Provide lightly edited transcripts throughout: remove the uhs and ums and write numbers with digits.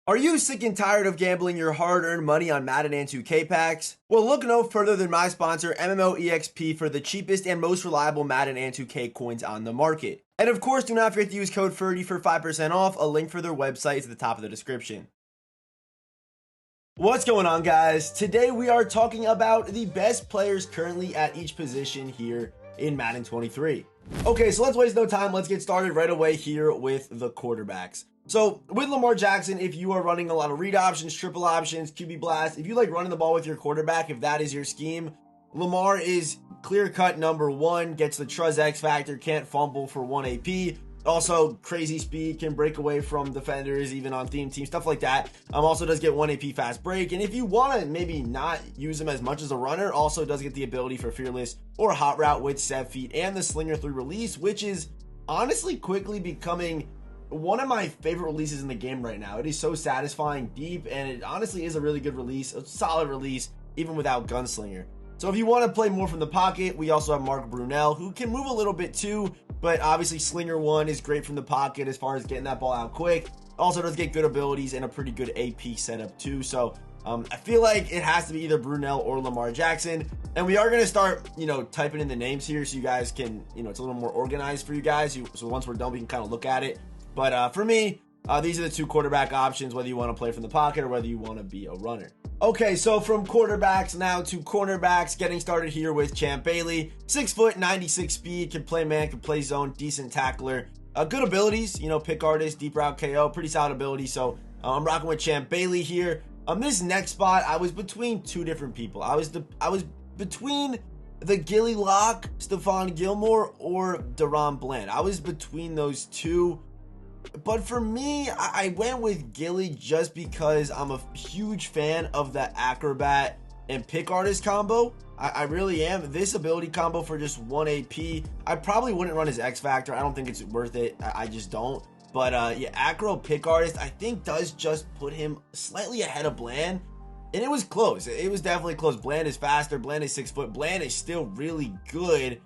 Are you sick and tired of gambling your hard-earned money on Madden and 2K packs? Well, look no further than my sponsor, MMOEXP, for the cheapest and most reliable Madden and 2K coins on the market. And of course, do not forget to use code Ferdy for 5% off. A link for their website is at the top of the description. What's going on, guys? Today we are talking about the best players currently at each position here in Madden 23. Okay, so let's waste no time. Let's get started right away here with the quarterbacks. So with Lamar Jackson, if you are running a lot of read options, triple options, QB blast, if you like running the ball with your quarterback, if that is your scheme, Lamar is clear-cut number one, gets the Truz X factor, can't fumble for 1 AP. Also, crazy speed, can break away from defenders, even on theme teams, stuff like that. Also does get 1 AP fast break. And if you want to maybe not use him as much as a runner, also does get the ability for fearless or hot route with 7 feet and the Slinger 3 release, which is honestly quickly becoming one of my favorite releases in the game right now. It is so satisfying, deep, and it honestly is a really good release, a solid release, even without Gunslinger. So if you want to play more from the pocket, we also have Mark Brunell, who can move a little bit too, but obviously Slinger 1 is great from the pocket as far as getting that ball out quick. Also does get good abilities and a pretty good AP setup too. So I feel like it has to be either Brunell or Lamar Jackson. And we are going to start, typing in the names here so you guys can, it's a little more organized for you guys. So once we're done, we can kind of look at it. But for me, these are the two quarterback options, whether you want to play from the pocket or whether you want to be a runner. Okay, so from quarterbacks now to cornerbacks, getting started here with Champ Bailey. 6 foot, 96 speed, can play man, can play zone, decent tackler. Good abilities, pick artist, deep route KO, pretty solid ability. So I'm rocking with Champ Bailey here. This next spot, I was between two different people. I was between the Gilly Lock, Stephon Gilmore, or Deron Bland. I was between those two. But for me, I went with Gilly just because I'm a huge fan of that acrobat and pick artist combo. I really am. This ability combo for just 1 AP, I probably wouldn't run his X Factor. I don't think it's worth it. I just don't. But yeah, acro pick artist, I think does just put him slightly ahead of Bland. And it was close. It was definitely close. Bland is faster. Bland is 6 foot. Bland is still really good.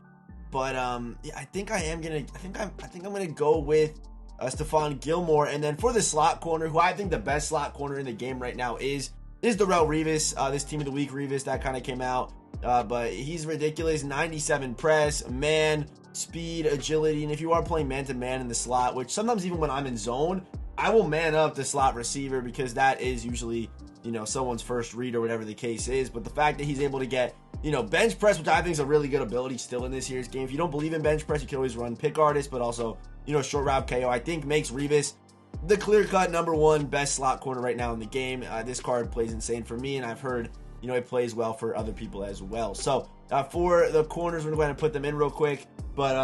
But yeah, I think I'm gonna go with Stephon Gilmore. And then for the slot corner, who I think the best slot corner in the game right now is Darrelle Revis, this team of the week Revis that kind of came out. But he's ridiculous. 97 press, man, speed, agility. And if you are playing man-to-man in the slot, which sometimes even when I'm in zone, I will man up the slot receiver because that is usually, someone's first read or whatever the case is. But the fact that he's able to get, bench press, which I think is a really good ability still in this year's game. If you don't believe in bench press, you can always run pick artist, but also, short route KO, I think makes Revis the clear-cut number one best slot corner right now in the game. This card plays insane for me, and I've heard, it plays well for other people as well. So for the corners, we're going to put them in real quick. But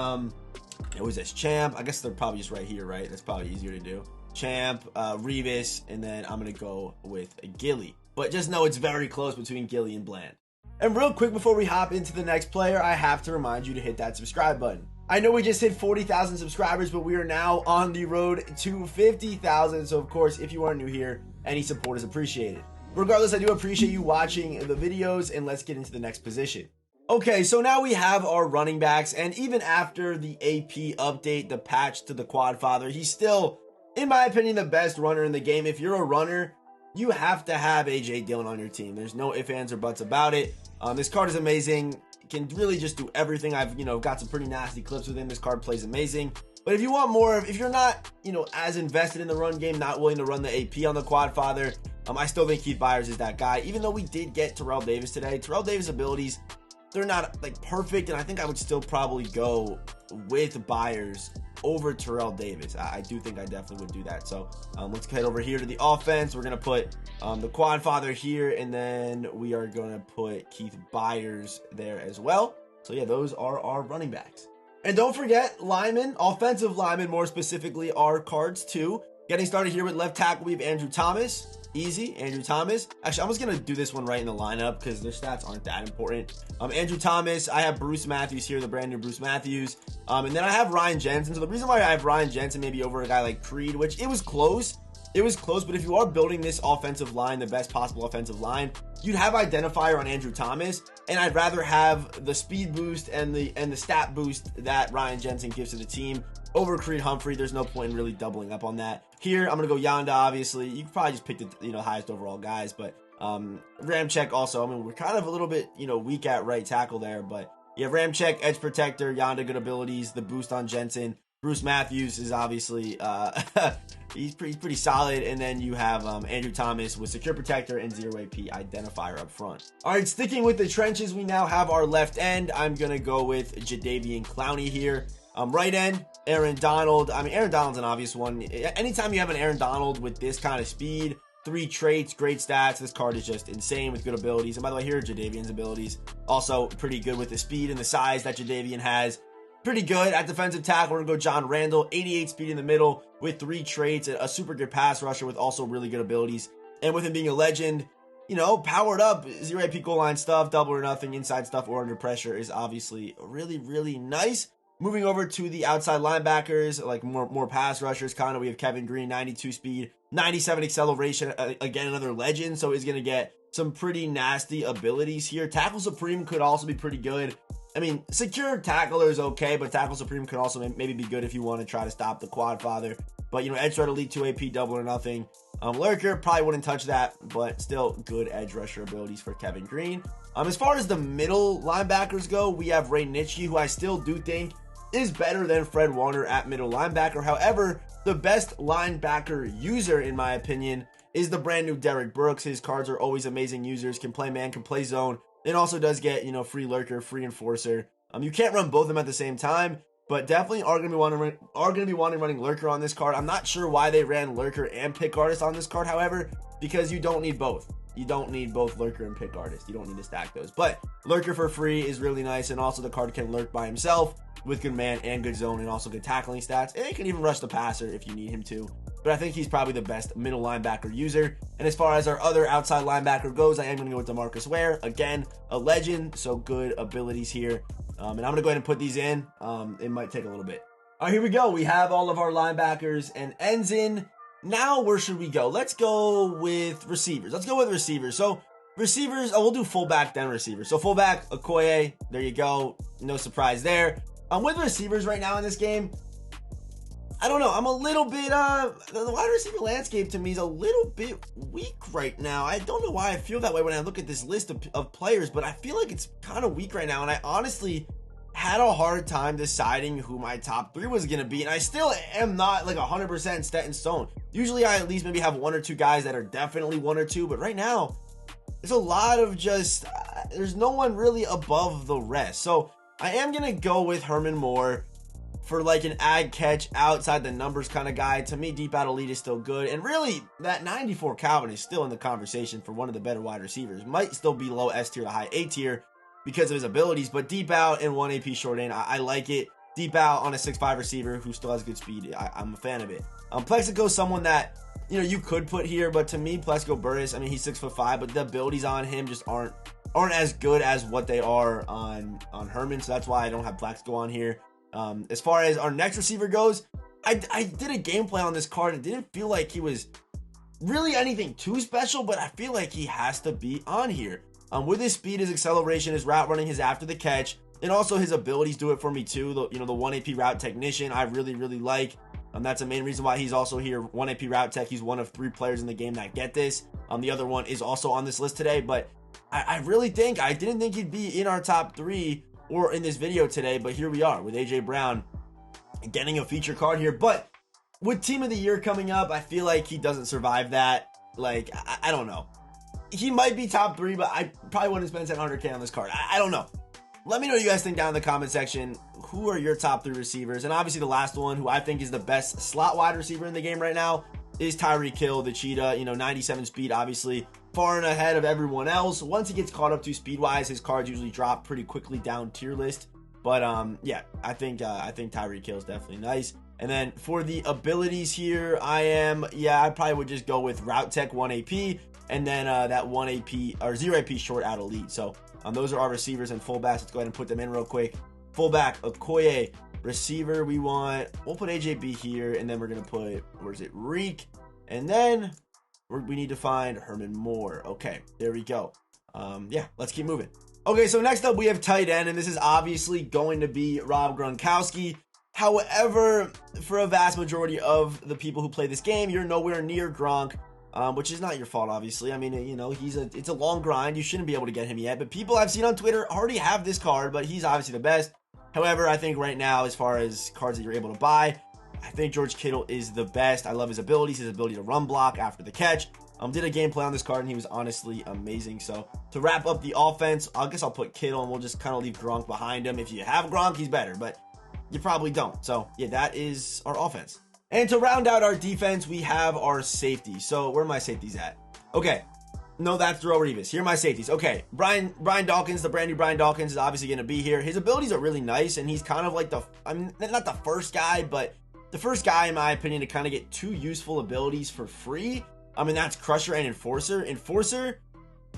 it was this Champ. I guess they're probably just right here, right? That's probably easier to do. Champ, Revis, and then I'm going to go with Gilly. But just know it's very close between Gilly and Bland. And real quick before we hop into the next player, I have to remind you to hit that subscribe button. I know we just hit 40,000 subscribers, but we are now on the road to 50,000. So of course, if you are new here, any support is appreciated. Regardless, I do appreciate you watching the videos, and let's get into the next position. Okay, so now we have our running backs, and even after the AP update, the patch to the Quad Father, he's still, in my opinion, the best runner in the game. If you're a runner, you have to have AJ Dillon on your team. There's no ifs, ands, or buts about it. This card is amazing. Can really just do everything. I've got some pretty nasty clips with him. This card plays amazing. But if you want more, if you're not as invested in the run game, not willing to run the AP on the Quad Father, I still think Keith Byars is that guy. Even though we did get Terrell Davis today, Terrell Davis abilities, they're not like perfect, and I think I would still probably go with Byars over Terrell Davis. I do think I definitely would do that. So let's head over here to the offense. We're gonna put the Quad Father here, and then we are gonna put Keith Byars there as well. So yeah, those are our running backs. And don't forget, linemen, offensive linemen more specifically, are cards too. Getting started here with left tackle, we have Andrew Thomas. Easy, Andrew Thomas. Actually, I'm just going to do this one right in the lineup because their stats aren't that important. Andrew Thomas, I have Bruce Matthews here, the brand new Bruce Matthews. And then I have Ryan Jensen. So the reason why I have Ryan Jensen maybe over a guy like Creed, which it was close, but if you are building this offensive line, the best possible offensive line, you'd have identifier on Andrew Thomas, and I'd rather have the speed boost and the stat boost that Ryan Jensen gives to the team over Creed Humphrey. There's no point in really doubling up on that. Here, I'm going to go Yanda, obviously. You could probably just pick the highest overall guys, but Ramczyk also. I mean, we're kind of a little bit, weak at right tackle there, but yeah, Ramczyk, edge protector, Yanda, good abilities, the boost on Jensen. Bruce Matthews is obviously, he's pretty solid. And then you have Andrew Thomas with secure protector and 0 AP identifier up front. All right, sticking with the trenches, we now have our left end. I'm going to go with Jadeveon Clowney here. Right end, Aaron Donald. I mean, Aaron Donald's an obvious one. Anytime you have an Aaron Donald with this kind of speed, 3 traits, great stats, this card is just insane with good abilities. And by the way, here are Jadeveon's abilities. Also pretty good with the speed and the size that Jadeveon has. Pretty good at defensive tackle. We're going to go John Randall, 88 speed in the middle with 3 traits, a super good pass rusher with also really good abilities. And with him being a legend, powered up, 0 AP goal line stuff, double or nothing, inside stuff or under pressure is obviously really, really nice. Moving over to the outside linebackers, like more pass rushers, kind of, we have Kevin Green, 92 speed, 97 acceleration, again, another legend, so he's going to get some pretty nasty abilities here. Tackle Supreme could also be pretty good. I mean, secure tackler is okay, but Tackle Supreme could also maybe be good if you want to try to stop the quad father. But, edge threat elite 2 AP, double or nothing. Lurker, probably wouldn't touch that, but still good edge rusher abilities for Kevin Green. As far as the middle linebackers go, we have Ray Nitschke, who I still do think is better than Fred Warner at middle linebacker. However, the best linebacker user, in my opinion, is the brand new Derek Brooks. His cards are always amazing users, can play man, can play zone. It also does get, free lurker, free enforcer. You can't run both of them at the same time, but definitely are going to be wanting running lurker on this card. I'm not sure why they ran lurker and pick artist on this card, however, because you don't need both. You don't need both lurker and pick artist. You don't need to stack those. But lurker for free is really nice, and also the card can lurk by himself with good man and good zone and also good tackling stats. And he can even rush the passer if you need him to. But I think he's probably the best middle linebacker user. And as far as our other outside linebacker goes, I am going to go with DeMarcus Ware. Again, a legend, so good abilities here. And I'm going to go ahead and put these in. It might take a little bit. All right, here we go. We have all of our linebackers and ends in. Now, where should we go? Let's go with receivers. So, receivers, we'll do fullback, then receivers. So, fullback, Okoye, there you go. No surprise there. With receivers right now in this game, I don't know. I'm a little bit, the wide receiver landscape to me is a little bit weak right now. I don't know why I feel that way when I look at this list of players, but I feel like it's kind of weak right now. And I honestly had a hard time deciding who my top 3 was going to be. And I still am not like 100% set in stone. Usually I at least maybe have 1 or 2 guys that are definitely 1 or 2. But right now, there's a lot of just, there's no one really above the rest. So I am going to go with Herman Moore for like an ag catch outside the numbers kind of guy. To me, deep out elite is still good. And really, that 94 Calvin is still in the conversation for one of the better wide receivers. Might still be low S tier to high A tier because of his abilities, but deep out and 1 AP short in, I like it. Deep out on a 6'5 receiver who still has good speed, I'm a fan of it. Plexico, someone that, you could put here, but to me, Plexico Burris, I mean, he's 6'5", but the abilities on him just aren't as good as what they are on Herman, so that's why I don't have Plexico on here. As far as our next receiver goes, I did a gameplay on this card and didn't feel like he was really anything too special, but I feel like he has to be on here. With his speed, his acceleration, his route running, his after the catch, and also his abilities do it for me too. The 1 AP route technician, I really, really like. That's the main reason why he's also here. 1 AP route tech, he's one of 3 players in the game that get this. The other one is also on this list today, but I really think, I didn't think he'd be in our top 3 or in this video today, but here we are with AJ Brown getting a feature card here. But with Team of the Year coming up, I feel like he doesn't survive that. Like, I don't know. He might be top 3, but I probably wouldn't spend 700K on this card. I don't know. Let me know what you guys think down in the comment section. Who are your top 3 receivers? And obviously the last one, who I think is the best slot wide receiver in the game right now, is Tyreek Hill, the Cheetah. 97 speed, obviously far and ahead of everyone else. Once he gets caught up to speed-wise, his cards usually drop pretty quickly down tier list. But yeah, I think Tyreek Hill is definitely nice. And then for the abilities here, I probably would just go with Route Tech 1 AP, and then that 1 AP or 0 AP short out elite. So those are our receivers and fullbacks. Let's go ahead and put them in real quick. Fullback, Okoye. Receiver, we'll put AJB here, and then we're gonna put, Reek, and then we need to find Herman Moore. Okay, there we go. Yeah, let's keep moving. Okay, so next up we have tight end, and this is obviously going to be Rob Gronkowski. However, for a vast majority of the people who play this game, you're nowhere near Gronk, which is not your fault, obviously. I mean, you know, it's a long grind. You shouldn't be able to get him yet, but people I've seen on Twitter already have this card, but he's obviously the best. However, I think right now, as far as cards that you're able to buy, I think George Kittle is the best. I love his abilities, his ability to run block after the catch. Did a gameplay on this card, and he was honestly amazing. So to wrap up the offense, I guess I'll put Kittle, and we'll just kind of leave Gronk behind him. If you have Gronk, he's better, but you probably don't. So yeah, that is our offense. And to round out our defense, we have our safety. So where are my safeties at? Okay. No, that's Darrelle Revis. Here are my safeties. Okay, Brian Dawkins, the brand new Brian Dawkins, is obviously going to be here. His abilities are really nice, and he's kind of like not the first guy, but the first guy, in my opinion, to kind of get two useful abilities for free. I mean, that's Crusher and Enforcer. Enforcer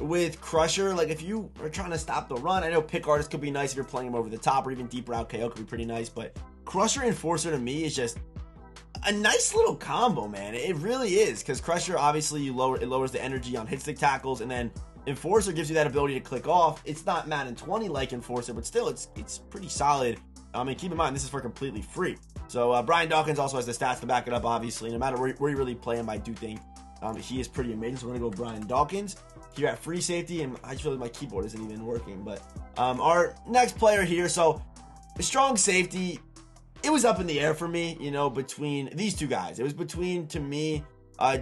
with Crusher, like if you are trying to stop the run, I know Pick Artist could be nice if you're playing him over the top, or even Deep Route KO could be pretty nice, but Crusher Enforcer to me is just a nice little combo, man. It really is, because Crusher, obviously, it lowers the energy on hit stick tackles, and then Enforcer gives you that ability to click off. It's not Madden 20 like Enforcer, but still, it's pretty solid. I mean, keep in mind, this is for completely free. So Brian Dawkins also has the stats to back it up, obviously. No matter where you really play him, I do think he is pretty amazing. So we're going to go Brian Dawkins here at free safety, and I just feel like my keyboard isn't even working. But our next player here, so strong safety, it was up in the air for me, you know, between these two guys. It was between, to me,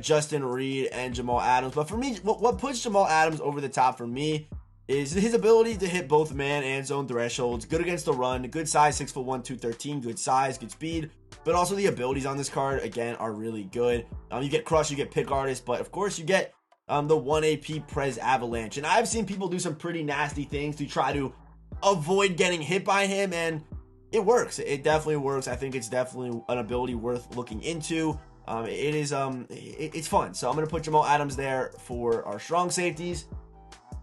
Justin Reed and Jamal Adams. But for me, what puts Jamal Adams over the top for me is his ability to hit both man and zone thresholds. Good against the run, good size, 6'1", 213, good size, good speed. But also the abilities on this card, again, are really good. You get Crush, you get Pick Artist, but of course you get the 1 AP Prez Avalanche. And I've seen people do some pretty nasty things to try to avoid getting hit by him, and it works. It definitely works. I think it's definitely an ability worth looking into. It's fun. So I'm going to put Jamal Adams there for our strong safeties.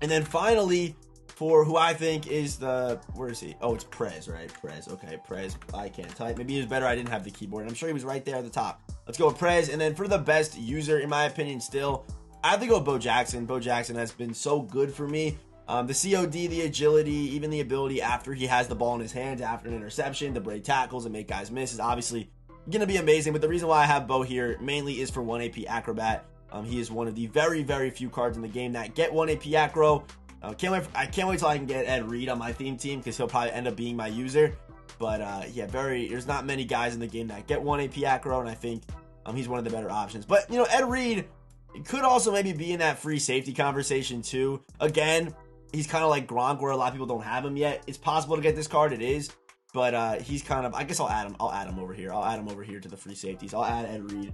And then finally, for who I think is where is he? Oh, it's Prez, right? Prez. Okay, Prez. I can't type. Maybe he was better. I didn't have the keyboard. I'm sure he was right there at the top. Let's go with Prez. And then for the best user, in my opinion, still, I have to go with Bo Jackson. Bo Jackson has been so good for me. The COD, the agility, even the ability after he has the ball in his hands, after an interception, to break tackles and make guys miss is obviously going to be amazing. But the reason why I have Bo here mainly is for 1 AP Acrobat. He is one of the very, very few cards in the game that get 1 AP Acro. I can't wait till I can get Ed Reed on my theme team, because he'll probably end up being my user. But yeah, there's not many guys in the game that get 1 AP Acro, and I think he's one of the better options. But, you know, Ed Reed could also maybe be in that free safety conversation too. Again, he's kind of like Gronk, where a lot of people don't have him yet. It's possible to get this card, it is. But he's kind of, I guess I'll add him over here. I'll add him over here to the free safeties. I'll add Ed Reed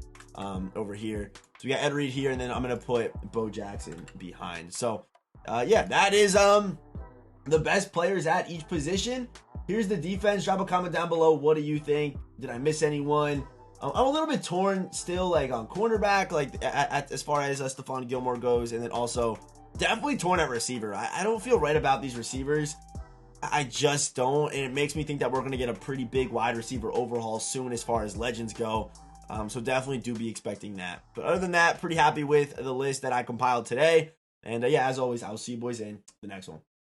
over here. So we got Ed Reed here, and then I'm going to put Bo Jackson behind. So yeah, that is the best players at each position. Here's the defense. Drop a comment down below. What do you think? Did I miss anyone? I'm a little bit torn still, like on cornerback, like as far as Stephon Gilmore goes, and then also definitely torn at receiver. I don't feel right about these receivers. I just don't, and it makes me think that we're going to get a pretty big wide receiver overhaul soon as far as legends go. So definitely do be expecting that. But other than that, pretty happy with the list that I compiled today. And yeah, as always, I'll see you boys in the next one.